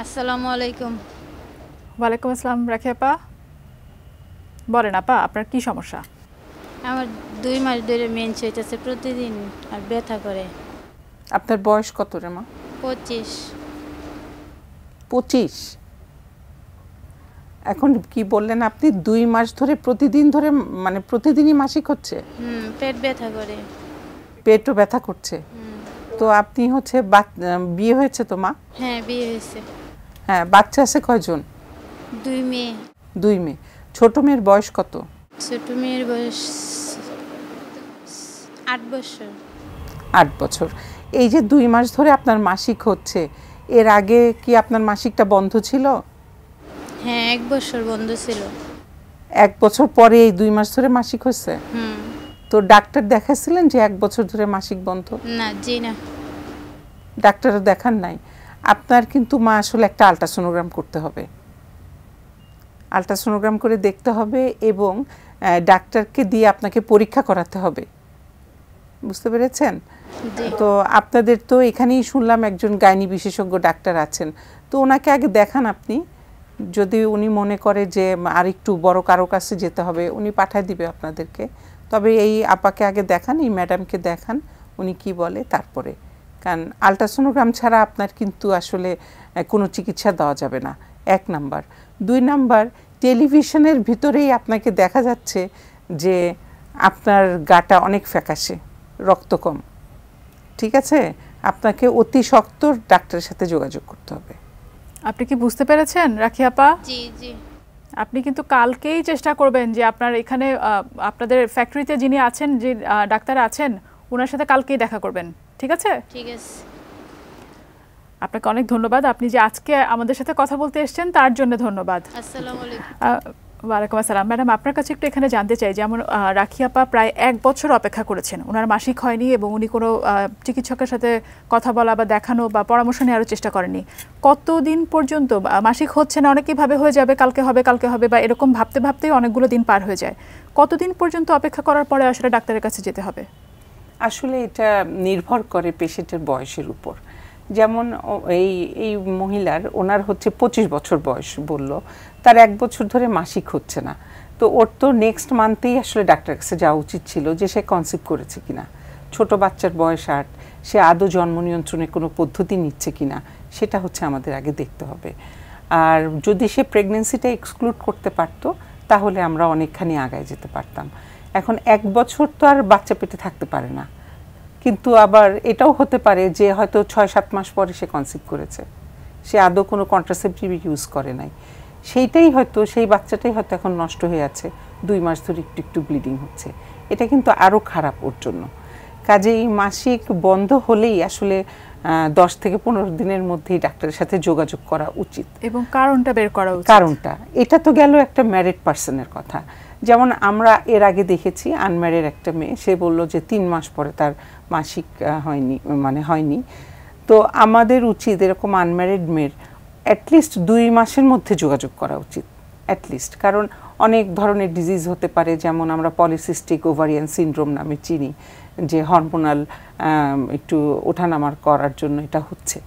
আসসালামু আলাইকুম। ওয়ালাইকুম আসসালাম রাখি আপা। বলেন আপা, আপনার কি সমস্যা? আমার 2 মাস ধরে মেন্স হইতেছে প্রতিদিন, আর ব্যথা করে। আপনার বয়স কত রে মা? 25। 25? এখন কি বললেন আপনি? 2 মাস ধরে প্রতিদিন ধরে, মানে প্রতিদিনই মাসিক হচ্ছে? পেট ব্যথা করে। পেটও ব্যথা করছে? তো আপনি হচ্ছে বিয়ে হয়েছে তো মা? হ্যাঁ, বিয়ে হয়েছে। হ্যাঁ, বাচ্চা আছে কয়জন? 2 মেয়ে। 2 মেয়ে। ছোট মেয়ের বয়স কত? ছোট মেয়ের বয়স 8 বছর। 8 বছর। এই যে 2 মাস ধরে আপনার মাসিক হচ্ছে, এর আগে কি আপনার মাসিকটা বন্ধ ছিল? হ্যাঁ, 1 বছর বন্ধ ছিল। 1 বছর পরে এই 2 মাস ধরে মাসিক হচ্ছে? তো ডাক্তার দেখাছিলেন যে 1 বছর ধরে মাসিক বন্ধ? না, জি না। ডাক্তারও দেখান নাই? আপনার কিন্তু মা আসলে একটা আলট্রাসোনোগ্রাম করতে হবে। আলট্রাসোনোগ্রাম করে দেখতে হবে এবং ডাক্তারকে দিয়ে আপনাকে পরীক্ষা করাতে হবে। বুঝতে পেরেছেন? তো আপনাদের তো এখানেই শুনলাম একজন গাইনি বিশেষজ্ঞ ডাক্তার আছেন, তো ওনাকে আগে দেখান আপনি। যদি উনি মনে করে যে আর একটু বড় কারো কাছে যেতে হবে, উনি পাঠিয়ে দিবে আপনাদেরকে। তবে এই আপাকে আগে দেখান, এই ম্যাডামকে দেখান উনি কি বলে তারপরে। কারণ আলট্রাসোনোগ্রাম ছাড়া আপনার কিন্তু আসলে কোনো চিকিৎসা দেওয়া যাবে না, 1 নাম্বার। 2 নাম্বার, টেলিভিশনের ভিতরেই আপনাকে দেখা যাচ্ছে যে আপনার গাটা অনেক ফ্যাকাশে, রক্ত কম। ঠিক আছে? আপনাকে অতি শক্ত ডাক্তারের সাথে যোগাযোগ করতে হবে। আপনি কি বুঝতে পেরেছেন রাখি আপা? জি জি। আপনি কিন্তু কালকেই চেষ্টা করবেন যে আপনার এখানে আপনাদের ফ্যাক্টরিতে যিনি আছেন, যে ডাক্তার আছেন, ওনার সাথে কালকেই দেখা করবেন। ঠিক আছে? ঠিক আছে। আপনাকে অনেক ধন্যবাদ। আপনি যে আজকে আমাদের সাথে কথা বলতে এসেছেন তার জন্য ধন্যবাদ। আসসালামু আলাইকুম। ওয়ালাইকুম আসসালাম। ম্যাডাম, আপনার কাছে একটু এখানে জানতে চাই, যেমন রাখি আপা প্রায় 1 বছর অপেক্ষা করেছেন, ওনার মাসিক হয়নি এবং উনি কোনো চিকিৎসকের সাথে কথা বলা বা দেখানো বা পরামর্শ নেওয়ার চেষ্টা করেননি। কতদিন পর্যন্ত মাসিক হচ্ছে না? অনেকেই ভাবে হয়ে যাবে, কালকে হবে বা এরকম ভাবতে ভাবতেই অনেকগুলো দিন পার হয়ে যায়। কতদিন পর্যন্ত অপেক্ষা করার পরে আসলে ডাক্তারের কাছে যেতে হবে? আসলে এটা নির্ভর করে পেশেন্টের বয়সের উপর। যেমন এই মহিলার, ওনার হচ্ছে 25 বছর বয়স বলল, তার 1 বছর ধরে মাসিক হচ্ছে না, তো ওর তো নেক্সট মান্থেই আসলে ডাক্তারের কাছে যাওয়া উচিত ছিল যে সে কনসিভ করেছে কিনা, ছোট বাচ্চার বয়স 8, সে আদৌ জন্ম নিয়ন্ত্রণের কোনো পদ্ধতি নিচ্ছে কিনা সেটা হচ্ছে আমাদের আগে দেখতে হবে। আর যদি সে প্রেগনেন্সিটা এক্সক্লুড করতে পারতো তাহলে আমরা অনেকখানি আগায় যেতে পারতাম। এখন 1 বছর তো আর বাচ্চা পেটে থাকতে পারে না, কিন্তু আবার এটাও হতে পারে যে হয়তো 6-7 মাস পরে সে কনসিভ করেছে, সে আদৌ কোনো কন্ট্রাসেপটিভ ইউজ করে নাই, সেইটাই হয়তো সেই বাচ্চাটাই হয়তো এখন নষ্ট হয়ে আছে, 2 মাস ধরে একটু একটু ব্লিডিং হচ্ছে, এটা কিন্তু আরও খারাপ ওর জন্য। কাজেই মাসিক বন্ধ হলেই আসলে 10 থেকে 15 দিনের মধ্যেই ডাক্তারের সাথে যোগাযোগ করা উচিত এবং কারণটা বের করা উচিত। কারণটা এটা তো গেল একটা ম্যারিড পার্সনের কথা। যেমন আমরা এর আগে দেখেছি আনম্যারিড একটা মেয়ে, সে বলল যে 3 মাস পরে তার মাসিক হয়নি। তো আমাদের উচিত এরকম আনম্যারিড মেয়ের অ্যাটলিস্ট 2 মাসের মধ্যে যোগাযোগ করা উচিত অ্যাটলিস্ট, কারণ অনেক ধরনের ডিজিজ হতে পারে, যেমন আমরা পলিসিস্টিক ওভারিয়ান সিনড্রোম নামে চিনি, যে হরমোনাল একটু ওঠানামার করার জন্য এটা হচ্ছে।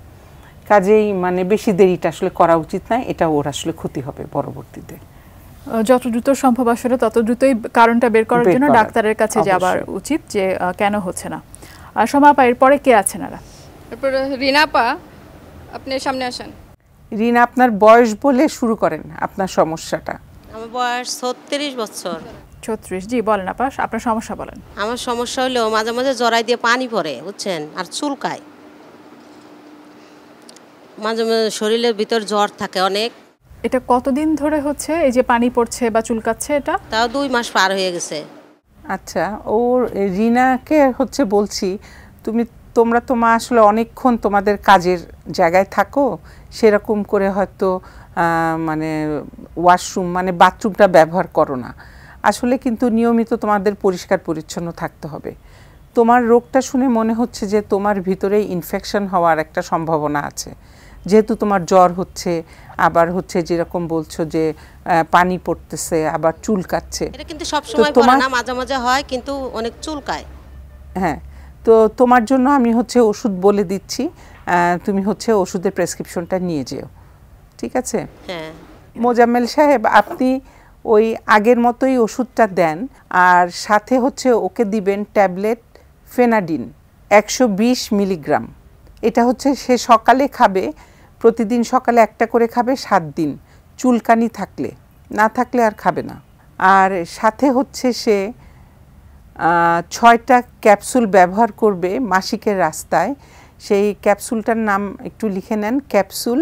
কাজেই বেশি দেরিটা আসলে করা উচিত না, এটা ওর আসলে ক্ষতি হবে পরবর্তীতে। যত দ্রুত সম্ভব আসলে তত দ্রুতই কারণটা বের করার জন্য ডাক্তারের কাছে যাবার উচিত যে কেন হচ্ছে না। সমাপা, এরপরে কে আছেন? এরপরে রিনাপা, আপনি সামনে আসেন। রিনা, আপনার বয়স বলে শুরু করেন আপনার সমস্যাটা। আমার বয়স 36 বছর। 36, জি বলেন আপা, আপনার সমস্যা বলেন। আমার সমস্যা হলো মাঝে মাঝে জরাই দিয়ে পানি পড়ে, বুঝছেন, আর চুলকায়, মাঝে মাঝে শরীরের ভিতর জ্বর থাকে অনেক। এটা কতদিন ধরে হচ্ছে এই যে পানি পড়ছে বা চুলকাচ্ছে? এটা তাও 2 মাস পার হয়ে গেছে। আচ্ছা, ওর রিনাকে বলছি, তোমরা আসলে অনেকক্ষণ তোমাদের কাজের জায়গায় থাকো, সেরকম করে হয়তো ওয়াশরুম বাথরুমটা ব্যবহার করো না। আসলে কিন্তু নিয়মিত তোমাদের পরিষ্কার পরিচ্ছন্ন থাকতে হবে। তোমার রোগটা শুনে মনে হচ্ছে যে তোমার ভিতরে ইনফেকশন হওয়ার একটা সম্ভাবনা আছে, যেহেতু তোমার জ্বর হচ্ছে, আবার হচ্ছে যেরকম বলছো যে পানি পড়তেছে, আবার চুলকাচ্ছে। এটা কিন্তু সব সময় পড়ে না, মাঝে মাঝে হয়, কিন্তু অনেক চুলকায়। হ্যাঁ, তো তোমার জন্য আমি ওষুধ বলে দিচ্ছি, তুমি ওষুধের প্রেসক্রিপশনটা নিয়ে যেও, ঠিক আছে? হ্যাঁ। মোজাম্মেল সাহেব, আপনি ওই আগের মতোই ওষুধটা দেন, আর সাথে ওকে দিবেন ট্যাবলেট ফেনাডিন 120 মিলিগ্রাম। এটা সে সকালে খাবে, প্রতিদিন সকালে একটা করে খাবে 7 দিন, চুলকানি থাকলে, না থাকলে আর খাবে না। আর সাথে সে 6টা ক্যাপসুল ব্যবহার করবে মাসিকের রাস্তায়। সেই ক্যাপসুলটার নাম একটু লিখে নেন, ক্যাপসুল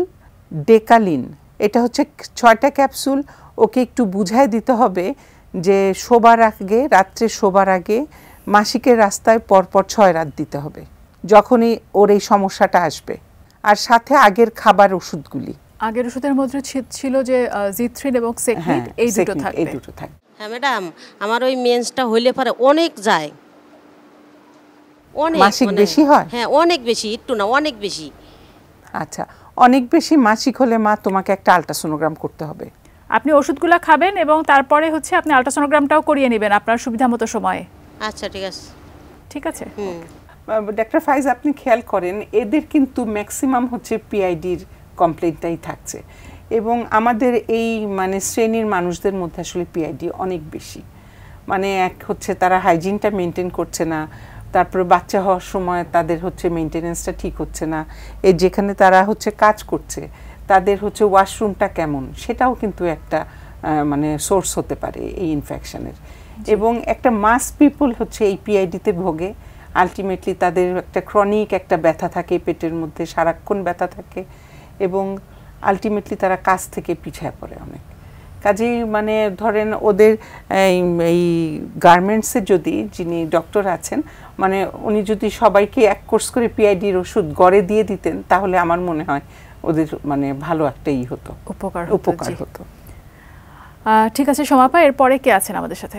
ডেকালিন। এটা 6টা ক্যাপসুল। ওকে একটু বুঝায় দিতে হবে যে রাত্রে শোবার আগে মাসিকের রাস্তায় পরপর 6 রাত দিতে হবে, যখনই ওর এই সমস্যাটা আসবে। আর সাথে আগের খাবার ওষুধগুলি, আগের ওষুধের মধ্যে ছিল যে জিথ্রিন এবং সেকনিড, এই দুটো থাকবে। হ্যাঁ ম্যাডাম, আমার ওই মেন্সটা হইলে পরে অনেক যায়, অনেক মাসিক বেশি হয়। হ্যাঁ, অনেক বেশি, একটু না, অনেক বেশি। আচ্ছা, অনেক বেশি মাসিক হলে মা তোমাকে একটা আল্ট্রাসোনোগ্রাম করতে হবে। আপনি ওষুধগুলো খাবেন এবং তারপরে আপনি আল্ট্রাসোনোগ্রামটাও করিয়ে নেবেন আপনার সুবিধামতো সময়ে। আচ্ছা, ঠিক আছে। ঠিক আছে। ডাক্তার ফাইজ, আপনি খেয়াল করেন এদের কিন্তু ম্যাক্সিমাম পিআইডির কমপ্লেইনটাই থাকছে, এবং আমাদের এই শ্রেণীর মানুষদের মধ্যে আসলে পিআইডি অনেক বেশি। এক তারা হাইজিনটা মেনটেন করছে না, তারপরে বাচ্চা হওয়ার সময় তাদের মেনটেনেন্সটা ঠিক হচ্ছে না, যেখানে তারা কাজ করছে তাদের ওয়াশরুমটা কেমন, সেটাও কিন্তু একটা সোর্স হতে পারে এই ইনফেকশনের। এবং একটা মাস পিপল এই পিআইডিতে ভোগে, আলটিমেটলি তাদের একটা ক্রনিক একটা ব্যথা থাকে পেটের মধ্যে, সারাক্ষণ ব্যথা থাকে, এবং আলটিমেটলি তারা কাজ থেকে পিছিয়ে পড়ে অনেক। কাজেই ধরেন ওদের এই গার্মেন্টসে যদি যিনি ডক্টর আছেন, উনি যদি সবাইকে এক কোর্স করে পিআইডির ওষুধ গড়ে দিয়ে দিতেন, তাহলে আমার মনে হয় ওদের ভালো একটা হতো, উপকার হতো। ঠিক আছে সমাপা, এরপরে কে আছেন আমাদের সাথে?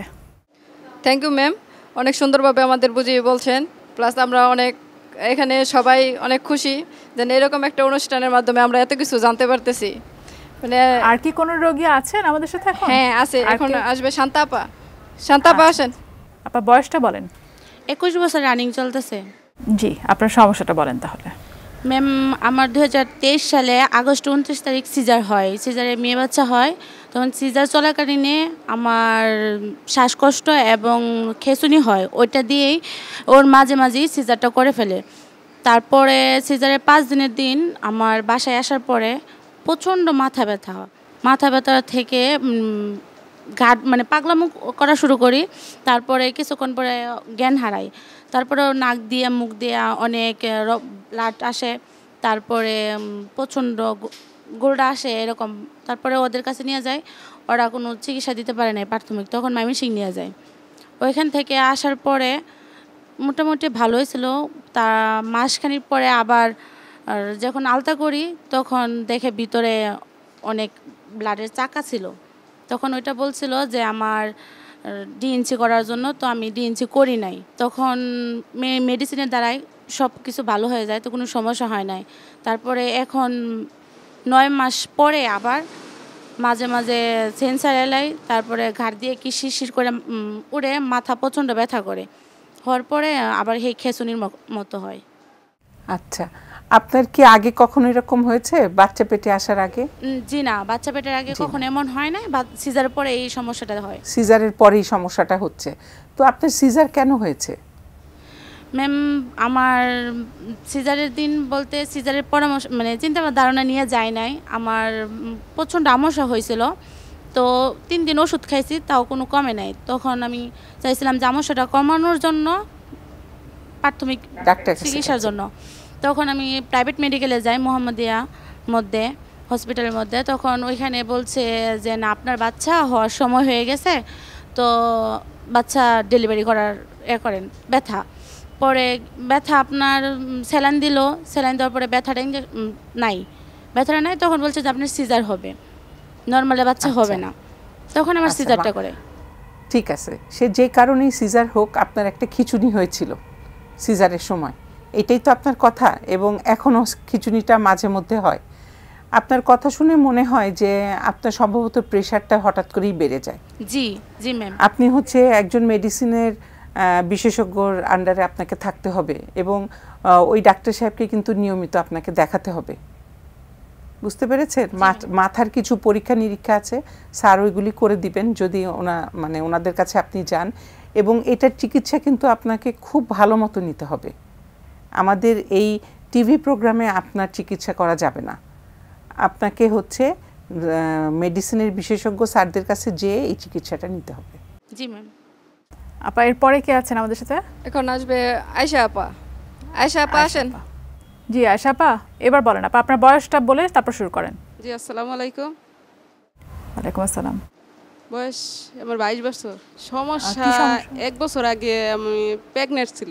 থ্যাংক ইউ ম্যাম, অনেক সুন্দরভাবে আমাদের বুঝিয়ে বলছেন, প্লাস আমরা এখানে সবাই অনেক খুশি যে এরকম একটা অনুষ্ঠানের মাধ্যমে আমরা এত কিছু জানতে পারতেছি। আর কি কোনো রোগী আছেন আমাদের সাথে এখন? হ্যাঁ আছে, এখন আসবে শান্তাপা। শান্তাপা আসেন। আপা বয়সটা বলেন। 21 বছর রানিং চলতেছে। জি, আপনার সমস্যাটা বলেন তাহলে। ম্যাম, আমার 2023 সালে আগস্ট 29 তারিখ সিজার হয়, সিজারে মেয়ে বাচ্চা হয়। তখন সিজার চলাকালীনে আমার শ্বাসকষ্ট এবং খেঁচুনি হয়, ওইটা দিয়েই ওর মাঝে মাঝেই সিজারটা করে ফেলে। তারপরে সিজারের 5 দিনের দিন আমার বাসায় আসার পরে প্রচণ্ড মাথা ব্যথা থেকে ঘাট মানে পাগলামো করা শুরু করি। তারপরে কিছুক্ষণ পরে জ্ঞান হারাই। তারপরে নাক দিয়ে মুখ দিয়ে অনেক ব্লাড আসে, তারপরে প্রচণ্ড গোলডা আসে এরকম। তারপরে ওদের কাছে নিয়ে যায়, ওরা কোনো চিকিৎসা দিতে পারে না প্রাথমিক, তখন ময়মনসিংহ নিয়ে যায়। ওইখান থেকে আসার পরে মোটামুটি ভালো হয়েছিল। তা মাসখানিক পরে আবার যখন আলতা করি তখন দেখে ভিতরে অনেক ব্লাডের চাকা ছিল। তখন ওইটা বলছিল যে আমার ডিএনসি করার জন্য, তো আমি ডিএনসি করি নাই। তখন মেডিসিনের দ্বারাই সব কিছু ভালো হয়ে যায়, তো কোনো সমস্যা হয় নাই। তারপরে এখন 9 মাস পরে আবার মাঝে মাঝে সেন্সার এলাই, তারপরে ঘাড় দিয়ে কি শিরশির করে উড়ে, মাথা প্রচণ্ড ব্যথা করে, হওয়ার পরে আবার সেই খেসুনির মতো হয়। আচ্ছা, আপনার কি আগে কখনো এরকম হয়েছে বাচ্চা পেটে আসার আগে? জি না, বাচ্চা পেটের আগে কখনো এমন হয় না, বা সিজারের পরে এই সমস্যাটা হয়। সিজারের পরেই সমস্যাটা হচ্ছে। তো আপনার সিজার কেন হয়েছে? ম্যাম, আমার সিজারের দিন বলতে সিজারের পরামর্শ মানে চিন্তা বা ধারণা নিয়ে যায় নাই। আমার প্রচণ্ড আমসা হয়েছিল, তো 3 দিন ওষুধ খাইছি, তাও কোনো কমে নাই। তখন আমি চাইছিলাম যে আমসাটা কমানোর জন্য প্রাথমিক চিকিৎসার জন্য। তখন আমি প্রাইভেট মেডিকেলে যাই, মোহাম্মদিয়া মধ্যে হসপিটালের মধ্যে। তখন ওইখানে বলছে যে না, আপনার বাচ্চা হওয়ার সময় হয়ে গেছে, তো বাচ্চা ডেলিভারি করার করেন। পরে ব্যথা আপনার স্যালাইন দিল, স্যালাইন দেওয়ার পরে ব্যথাটা ব্যথাটা নাই। তখন বলছে যে আপনার সিজার হবে, নর্মালে বাচ্চা হবে না। তখন আমার সিজারটা করে। ঠিক আছে, সে যে কারণেই সিজার হোক, আপনার একটা খিঁচুনি হয়েছিল সিজারের সময়, এটাই তো আপনার কথা, এবং এখনও খিঁচুনিটা মাঝে মধ্যে হয়। আপনার কথা শুনে মনে হয় যে আপনার সম্ভবত প্রেশারটা হঠাৎ করেই বেড়ে যায়। জি জি ম্যাম। আপনি হচ্ছে একজন মেডিসিনের বিশেষজ্ঞর আন্ডারে আপনাকে থাকতে হবে, এবং ওই ডাক্তার সাহেবকে কিন্তু নিয়মিত আপনাকে দেখাতে হবে। বুঝতে পেরেছেন? মাথার কিছু পরীক্ষা নিরীক্ষা আছে, স্যার ওইগুলি করে দিবেন যদি ওনাদের কাছে আপনি যান। এবং এটার চিকিৎসা কিন্তু আপনাকে খুব ভালো মতো নিতে হবে। আমাদের এই টিভি প্রোগ্রামে আপনার চিকিৎসা করা যাবে না, আপনাকে হচ্ছে মেডিসিনের বিশেষজ্ঞ স্যারদের কাছে যেয়ে এই চিকিৎসাটা নিতে হবে। জি ম্যাম। আপা, এরপরে কে আছেন আমাদের সাথে? এখন আসবে আয়শা আপা। আয়শা আপা আসেন। জি আয়শা আপা, এবার বলেন আপা, আপনার বয়সটা বলে তারপর শুরু করেন। জি, আসসালামু আলাইকুম। ওয়ালাইকুম আসসালাম। বয়স আমার 22 বছর। সমস্যা 1 বছর আগে আমি প্রেগনেন্ট ছিল,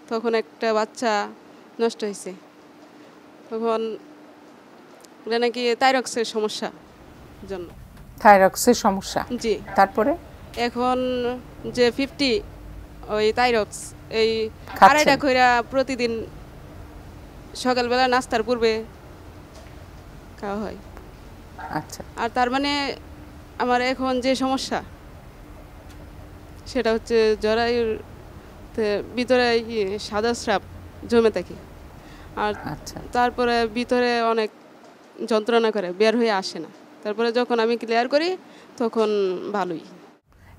তখন একটা বাচ্চা নষ্ট হয়েছে। তখন এটা নাকি থাইরক্সের সমস্যা জন্য। থাইরক্সের সমস্যা? জি। তারপরে এখন যে 50 ওই থাইরক্স এই 2.5টা কইরা প্রতিদিন সকালবেলা নাস্তার পূর্বে খাওয়া হয়। আচ্ছা। আর তার মানে আমার এখন যে সমস্যা সেটা হচ্ছে জরায়ুর ভিতরে সাদা স্রাব জমে থাকে, আর তারপরে ভিতরে অনেক যন্ত্রণা করে, বের হয়ে আসে না। তারপরে যখন আমি ক্লিয়ার করি তখন ভালোই।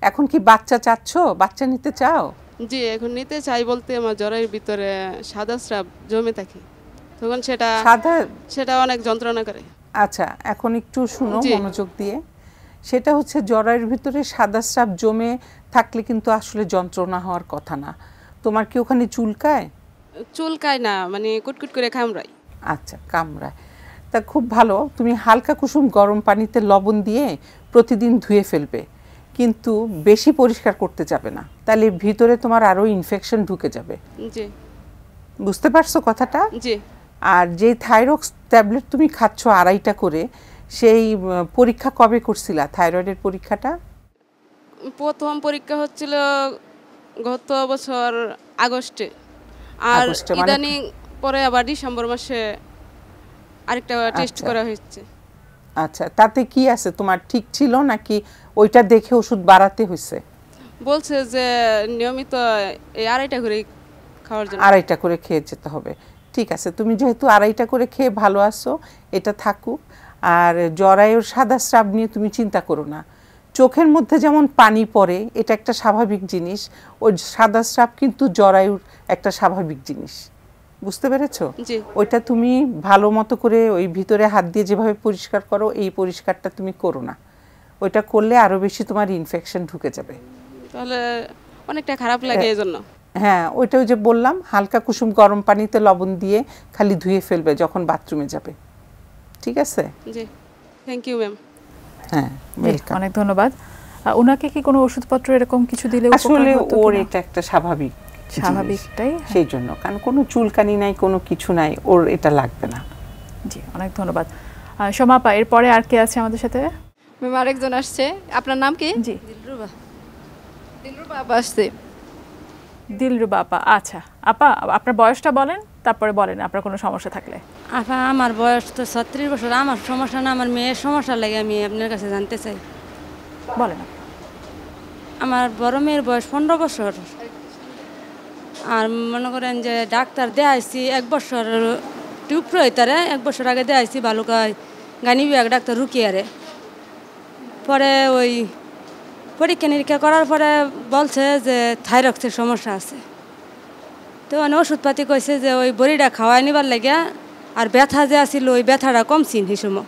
এখন কি বাচ্চা চাচ্ছ? বাচ্চা নিতে চাও? জি, এখন নিতে চাই বলতে আমার জরায়ুর ভিতরে সাদা স্রাব জমে থাকে, তখন সেটা অনেক যন্ত্রণা করে। আচ্ছা, এখন একটু শুনো মনোযোগ দিয়ে। সেটা হচ্ছে জরায়ুর ভিতরে সাদা স্রাব জমে থাকলে কিন্তু আসলে যন্ত্রণা হওয়ার কথা না। তোমার কি ওখানে চুলকায়? চুলকায় না, মানে কুটকুট করে কামড়ায়। আচ্ছা, কামড়ায়। তা খুব ভালো, তুমি হালকা কুসুম গরম পানিতে লবণ দিয়ে প্রতিদিন ধুয়ে ফেলবে, কিন্তু বেশি পরিষ্কার করতে যাবে না, তাহলে ভিতরে তোমার আরো ইনফেকশন ঢুকে যাবে। জি। বুঝতে পারছো কথাটা? জি। আর যে থাইরক্স ট্যাবলেট তুমি খাচ্ছ 2.5টা করে, সেই পরীক্ষা কবে করছিলা থাইরয়েডের পরীক্ষাটা? প্রথম পরীক্ষা হচ্ছিল গত বছর আগস্টে, আর ইদানিং পরে আবার ডিসেম্বর মাসে আরেকটা টেস্ট করা হয়েছে। আচ্ছা, তাতে কি আছে? তোমার ঠিক ছিল নাকি ওইটা দেখে ওষুধ বাড়াতে হয়েছে? বলছে যে নিয়মিত এই 2.5টা করে খাওয়ার জন্য। 2.5টা করে খেয়ে যেতে হবে। ঠিক আছে, তুমি যেহেতু 2.5টা করে খেয়ে ভালো আছো, এটা থাকুক। আর জরায়ুর সাদা স্রাব নিয়ে তুমি চিন্তা করো না। চোখের মধ্যে যেমন পানি পড়ে, এটা একটা স্বাভাবিক জিনিস, ওই সাদা স্রাব কিন্তু জরায়ুর একটা স্বাভাবিক জিনিস। বুঝতে পেরেছো? ওইটা তুমি ভালো মতো করে ওই ভিতরে হাত দিয়ে যেভাবে পরিষ্কার করো, এই পরিষ্কারটা তুমি করো না। ওইটা করলে আরও বেশি তোমার ইনফেকশন ঢুকে যাবে। তাহলে অনেকটা খারাপ লাগে এই জন্য। হ্যাঁ, ওইটা ওই যে বললাম, হালকা কুসুম গরম পানিতে লবণ দিয়ে খালি ধুয়ে ফেলবে যখন বাথরুমে যাবে। ঠিক আছে? জি, থ্যাংক ইউ ম্যাম। হ্যাঁ, অনেক ধন্যবাদ। ওনাকে কি কোনো ওষুধপত্র এরকম কিছু দিলে আসলে ওর এটা একটা স্বাভাবিকটাই, সেই জন্য, কারণ কোনো চুলকানি নাই, কোনো কিছু নাই, ওর এটা লাগবে না। জি, অনেক ধন্যবাদ। সোমাপা, এরপরে আর কে আছে আমাদের সাথে? ম্যাম আরেকজন আসছে, আপনার নাম কি? জি, দিলরুবা আপা আসছে। দিলরুবা আপা, আচ্ছা আপা আপনার বয়সটা বলেন, তারপরে বলেন আপনার কোনো সমস্যা থাকলে। আপা আমার বয়স তো 36 বছর। আমার সমস্যা না, আমার মেয়ের সমস্যা লাগে আমি আপনার কাছে জানতে চাই। বলেন। আমার বড় মেয়ের বয়স 15 বছর। আর মনে করেন যে ডাক্তার দেখাইছি 1 বছর টিউপ্রয়, তারে 1 বছর আগে দেখাইছি বালুকায় গানি বিভাগ ডাক্তার রুকিয়ারে। পরে ওই পরীক্ষা নিরীক্ষা করার পরে বলছে যে থাইরক্সের সমস্যা আছে। তো মানে ওষুধপাতি কইছে যে ওই বড়িটা খাওয়াই নিবার লাগে, আর ব্যথা যে আসিল ওই ব্যথাটা কমছিন সেই সময়।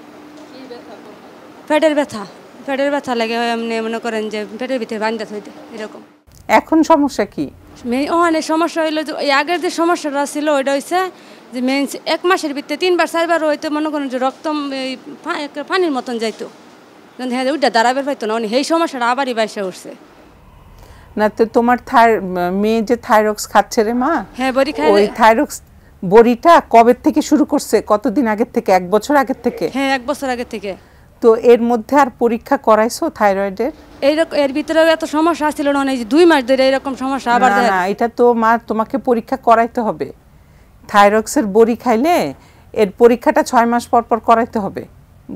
পেটের ব্যথা লাগে এমনি, মনে করেন যে পেটের ভিতরে বান্ধা হইতে এরকম। এখন সমস্যা কি? ওখানে সমস্যা হইলো যে ওই আগের যে সমস্যাটা ছিল ওইটা হয়েছে যে মেন্স 1 মাসের ভিতরে 3বার 4বার হইতো, মনে করেন যে রক্ত পানির মতন যাইতো, হ্যাঁ ওইটা দাঁড়াবে পাইতো না। সেই সমস্যাটা আবারই বাইসে উঠছে। না তো তোমার মেয়ে যে থাইরক্স খাচ্ছে রে মা, হ্যাঁ বড়ি খায়। ওই থাইরক্স বড়িটা কবে থেকে শুরু করছে? কতদিন আগের থেকে? 1 বছর আগের থেকে? হ্যাঁ 1 বছর আগের থেকে। তো এর মধ্যে আর পরীক্ষা করাইছো থাইরয়েডের? এইরকম এর ভিতরে এত সমস্যা ছিল না, 2 মাস ধরে এরকম সমস্যা আবার। না, এটা তো মা তোমাকে পরীক্ষা করাইতে হবে। থাইরক্সের বড়ি খাইলে এর পরীক্ষাটা 6 মাস পর পর করাইতে হবে,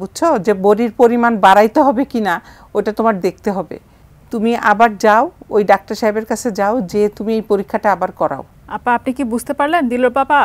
বুঝছো? যে বড়ির পরিমাণ বাড়াইতে হবে কিনা ওটা তোমার দেখতে হবে। তুমি আবার যাও, ওই ডাক্তার সাহেবের কাছে যাও, যে তুমি এই পরীক্ষাটা আবার করাও। আপা আপনি কি বুঝতে পারলেন দিলরুবা আপা?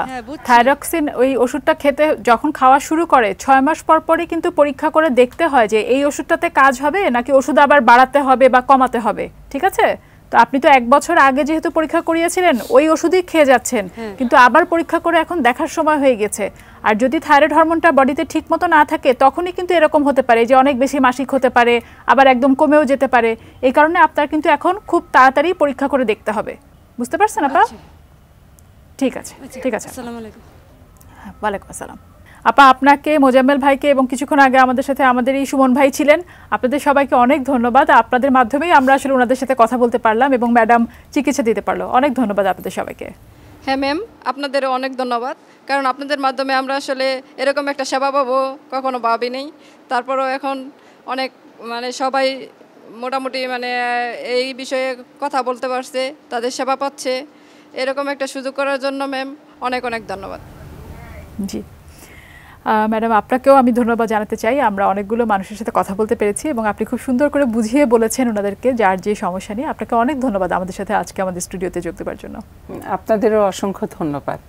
থাইরক্সিন ওই ওষুধটা খেতে যখন খাওয়া শুরু করে 6 মাস পর পরই কিন্তু পরীক্ষা করে দেখতে হয় যে এই ওষুধটাতে কাজ হবে নাকি ওষুধ আবার বাড়াতে হবে বা কমাতে হবে। ঠিক আছে? তো আপনি তো 1 বছর আগে যেহেতু পরীক্ষা করিয়েছিলেন ওই ওষুধই খেয়ে যাচ্ছেন, কিন্তু আবার পরীক্ষা করে এখন দেখার সময় হয়ে গেছে। আর যদি থাইরয়েড হরমোনটা বডিতে ঠিকমতো না থাকে তখনই কিন্তু এরকম হতে পারে যে অনেক বেশি মাসিক হতে পারে, আবার একদম কমেও যেতে পারে। এই কারণে আপনার কিন্তু এখন খুব তাড়াতাড়ি পরীক্ষা করে দেখতে হবে। বুঝতে পারছেন আপা? ঠিক আছে, ঠিক আছে। আসসালামু আলাইকুম। ওয়ালাইকুম আসসালাম। আপা আপনাকে, মোজাম্মেল ভাইকে এবং কিছুক্ষণ আগে আমাদের সাথে আমাদের এই সুমন ভাই ছিলেন, আপনাদের সবাইকে অনেক ধন্যবাদ। আপনাদের মাধ্যমেই আমরা আসলে ওনাদের সাথে কথা বলতে পারলাম এবং ম্যাডাম চিকিৎসা দিতে পারলো। অনেক ধন্যবাদ আপনাদের সবাইকে। হ্যাঁ ম্যাম, আপনাদেরও অনেক ধন্যবাদ, কারণ আপনাদের মাধ্যমে আমরা আসলে এরকম একটা সেবা পাবো কখনো ভাবি নেই। তারপরও এখন অনেক মানে সবাই মোটামুটি মানে এই বিষয়ে কথা বলতে পারছে, তাদের সেবা পাচ্ছে। এরকম একটা সুযোগ করার জন্য ম্যাম অনেক অনেক ধন্যবাদ। জি ম্যাডাম, আপনাকেও আমি ধন্যবাদ জানাতে চাই। আমরা অনেকগুলো মানুষের সাথে কথা বলতে পেরেছি এবং আপনি খুব সুন্দর করে বুঝিয়ে বলেছেন ওনাদেরকে যার যে সমস্যা নিয়ে। আপনাকে অনেক ধন্যবাদ আমাদের সাথে আজকে আমাদের স্টুডিওতে যোগ দেওয়ার জন্য। আপনাদেরও অসংখ্য ধন্যবাদ,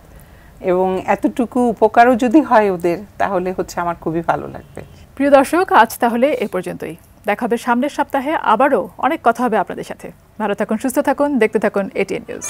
এবং এতটুকু উপকারও যদি হয় ওদের তাহলে হচ্ছে আমার খুবই ভালো লাগবে। প্রিয় দর্শক, আজ তাহলে এ পর্যন্তই। দেখা হবে সামনের সপ্তাহে, আবারও অনেক কথা হবে আপনাদের সাথে। ভালো থাকুন, সুস্থ থাকুন, দেখতে থাকুন ATN নিউজ।